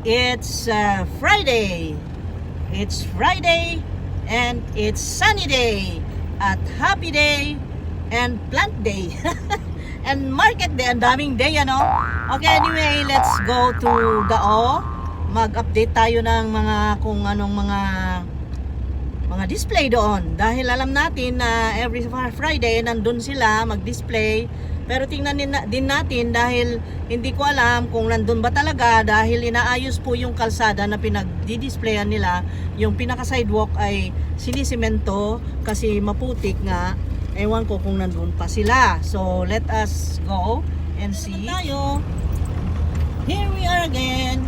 It's Friday. It's Friday and it's sunny day at happy day and plant day and market day. Ang daming day, ano? Okay, anyway, let's go to Dao. Mag-update tayo ng mga kung anong mga display doon. Dahil alam natin na every Friday nandun sila mag-display. Pero tingnan din natin dahil hindi ko alam kung nandun ba talaga dahil inaayos po yung kalsada na pinag-displayan nila. Yung pinaka-sidewalk ay sinisemento kasi maputik nga. Ewan ko kung nandun pa sila. So let us go and see. Tayo. Here we are again.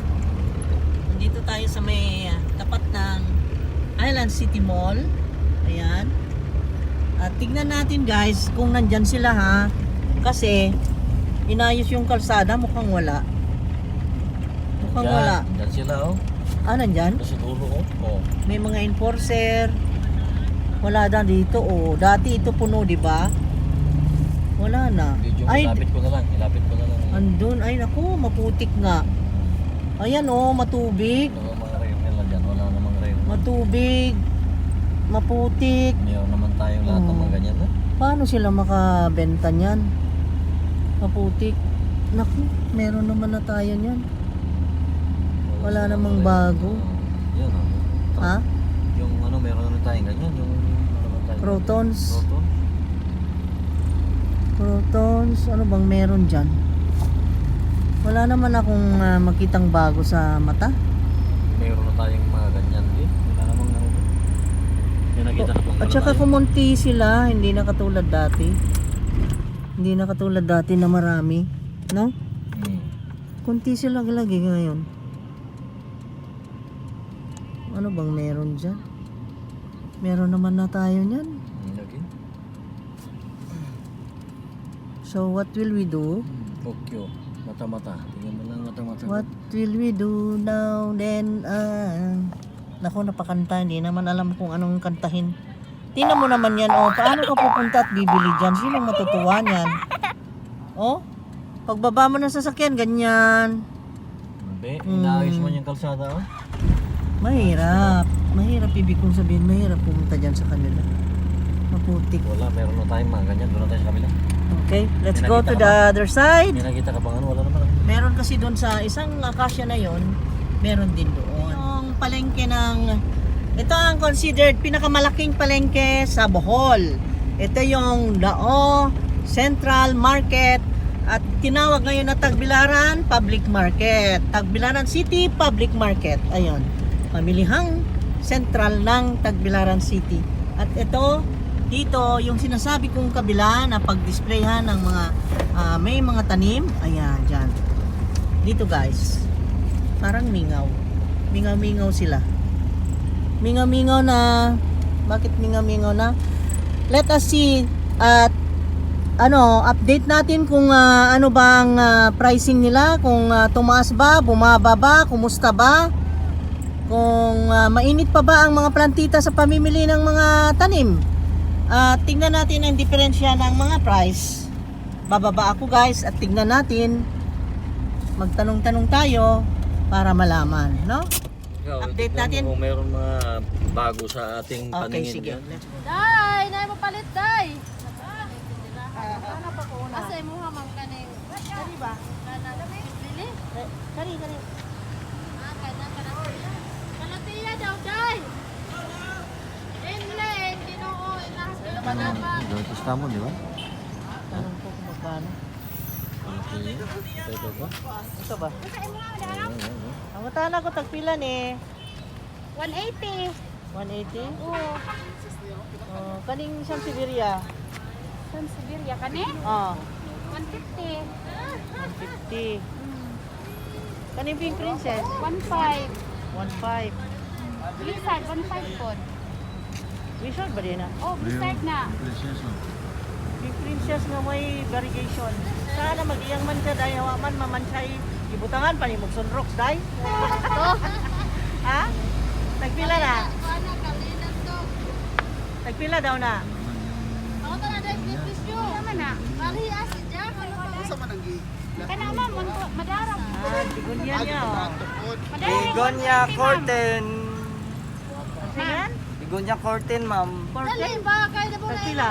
Nandito tayo sa may tapat ng Island City Mall. Ayan. At tignan natin guys kung nandyan sila ha. Kasi inayos yung kalsada, mukhang wala. Mukhang wala. Nandyan sila oh. Ah, nandyan? Kasi dulo oh. Oh. May mga enforcer. Wala na dito oh. Dati ito puno, di ba? Wala na. Ay, ilapit ko na lang. andun. Ay, naku, maputik nga. Ayan oh, matubig. Wala mga rail nila dyan. Wala namang rail. Matubig. Maputik. Mayroon naman tayong lahat ng mga ganyan na. Paano sila makabenta niyan? Maputik. Naku, meron naman na tayo niyan. Wala namang bago. Yan oh. Ha? Yung ano, meron naman tayong ganyan. Yung ano tayo? Protons. Proton. Protons. Ano bang meron dyan? Wala naman akong makitang bago sa mata. Meron na tayong mga ganyan din. Wala namang naroon. Yung nakita na pong At saka kumunti sila, hindi na katulad dati. Hindi na katulad dati na marami, no? Kunti sila lagi ngayon. Ano bang meron dyan? Meron naman na tayo niyan. Okay. So what will we do? Tokyo. Mata-mata. Tingnan mo lang mata-mata. What will we do now then? Naku, napakanta. Hindi naman alam kung anong kantahin. Tingnan mo naman yan, oh. Paano ka pupunta at bibili dyan? Sinong matutuwa niyan? Oh, pagbaba mo ng sasakyan, ganyan. Hindi. Inaayos mo yung kalsada oh. Mahirap. Mahirap, ibig kong sabihin. Mahirap pumunta dyan sa kanila. Maputik. Wala. Meron na tayong mga ganyan. Doon na tayo sa kabila. Okay, let's May go nakita to ka the other side. May nakita ka bang ano? Wala naman. Meron kasi doon sa isang akasya na yon, meron din doon. Yung palengke ng, ito ang considered pinakamalaking palengke sa Bohol. Ito yung Dao Central Market at tinawag ngayon na Tagbilaran Public Market. Tagbilaran City Public Market. Ayun, pamilihang sentral ng Tagbilaran City. At ito, dito yung sinasabi kong kabila na pag-displayhan ng mga may mga tanim. Ayan, dyan. Dito guys, parang mingaw. Mingaw-mingaw sila. Mingaw-mingaw na. Bakit mingaw-mingaw na? Let us see at update natin kung ano bang pricing nila, kung tumaas ba, bumaba ba, kumusta ba, kung mainit pa ba ang mga plantita sa pamimili ng mga tanim. Tingnan natin ang diferensya ng mga price. Bababa ako guys at tingnan natin. Magtanong-tanong tayo para malaman, no? Update natin. Kung meron mga bago sa ating Okay, paningin sige. dyan. Let's go. Day, nay mo palit day. Asay mo ha mang kaning. Kani ba? Kana bili. Kani. Kana. Kalatiya daw day. Inlen Ginoo inahas ko pa dapat. Ito tamo, di ba? Tanong ko kung magkano. Ito ba? Ito ba? Ang utana ko tagpila ni 180. 180. Oo. Kaning isang Siberia. San Siberia kani? 150. 150. Kaning Pink Princess. 15. 1.5. Blizzard 15 pod. Visual ba din na? Oh, Blizzard na. Pink Princess nga may variegation. Sana mag-iyang man siya dahil hawaman mamansay ibutangan pa ni Mugson Rocks dahil. Oh. Ha? Nagpila na? Ana kalinan to. Nagpila daw na? Ako ta na day fish you. Tama na. Parehas siya. Ano pa? Sa mananggi. Kana ma'am, madarang. Bigunya niya, oh. Madarang. Begonia curtain. Tingnan? Begonia curtain, ma'am. Dali ba kay na Sa pila?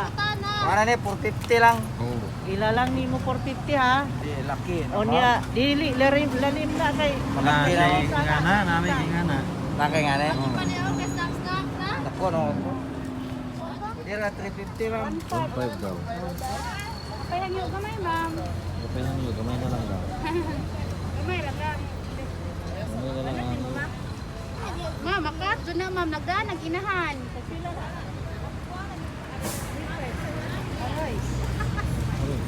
Para ni 450 lang. Oo. Ilalang ni mo 450 ha. Di laki. O niya, dili, lalim na kay. Malaki na. Ingana, namin ingana. Laki nga na. Paneho kay snack na. Nako no. Dira 350 ma'am. 1.5 daw. Kay lang yung gamay ma'am. Okay lang yun, gamay na lang daw. Gamay lang lang. Gamay na lang ano. Ma'am, makat doon na ma'am, nagdaan, nag-inahan.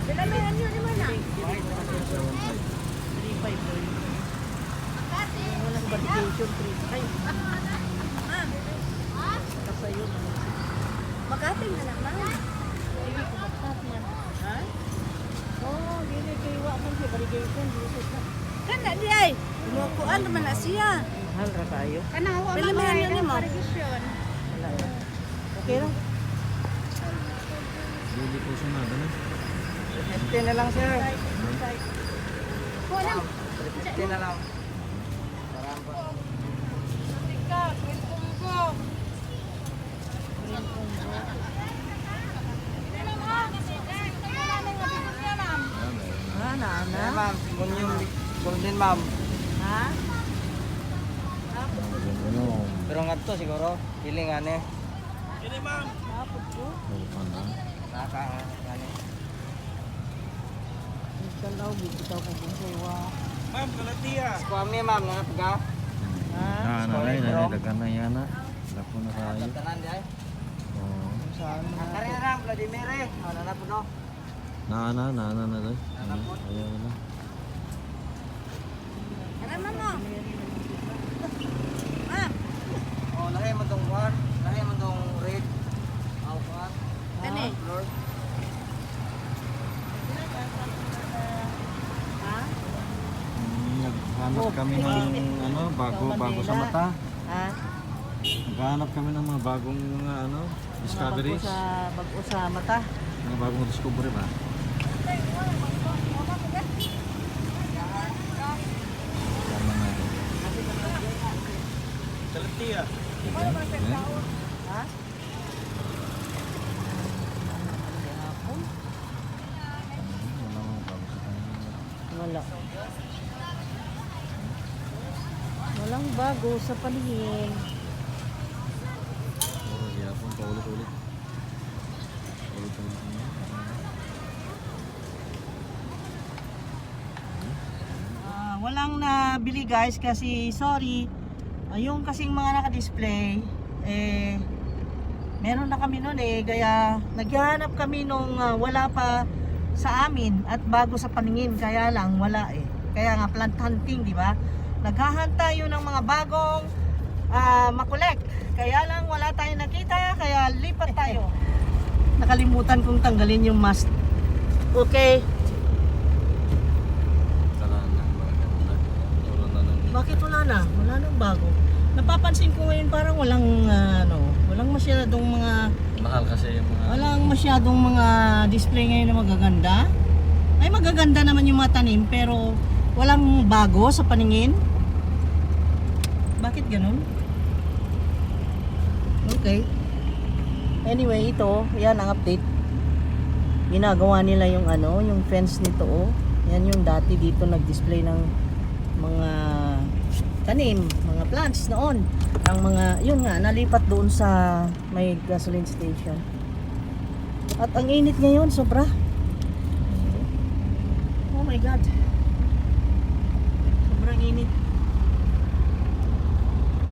Dalaman yun naman na. 3.5 boy. Walang validation 3. Ay. Kasi yun. Makating na naman. Ha? Oh, dili kay wa man si validation dito sa. Kana di ay. Mukuan naman na siya. Hal ra kayo. Kanawa Pila mga man yun yun, mo. ma'am? Wala yan. Okay lang. Hindi po sunod, ano? 50 na lang sir. Kulang. 50 na lang. Ha, na. Ayan ma'am, kung yung golden ma'am. Ha? Ano? Pero nga to siguro, feeling nga ni. Hapot ko. Bukan na. Naka nga ni. Minsan daw, bibitaw ko kung sa'yo. Squammy ma'am, nanap ka? Ha? Na rin, nalitagan na yan na. Lako na kayo. Tanan di ay. Oo. Saan na? Kari na lang, Vladimir eh. Nanap no? Naana na rin. Ayaw na. Ano mo? Oh, lahi mo tong war, lahi mo tong red. Aw war. Kani? Lord. Ha? Naghanap kami ng ano, bago sa mata. Ha? Naghanap kami ng mga bagong mga ano, discoveries. Bago sa mata. Mga bagong discovery ba? Tama na ito. Ha? Hapon? Wala mga bago sa kanya. Wala. Walang bago sa paningin. Puro yapon, paulit-ulit. Paulit-ulit niya. Walang nabili guys kasi sorry. Yung kasing mga naka-display meron na kami noon kaya naghahanap kami nung wala pa sa amin at bago sa paningin kaya lang wala Kaya nga plant hunting, di ba? Naghahunt tayo ng mga bagong makolek. Kaya lang wala tayong nakita kaya lipat tayo. Nakalimutan kong tanggalin yung mask. Okay. Tara na, mga ganun. Wala na lang. Bakit wala na? Wala nang bago. Napapansin ko ngayon parang walang walang masyadong mga Mahal kasi yung mga... walang masyadong mga display ngayon na magaganda. Ay magaganda naman yung mga tanim pero walang bago sa paningin. Bakit ganun? Okay. Anyway, ito, yan ang update. Ginagawa nila yung yung fence nito Yan yung dati dito nag-display ng mga tanim, mga plants noon. Ang mga, yun nga, nalipat doon sa may gasoline station. At ang init ngayon, sobra. Oh my God. Sobrang init.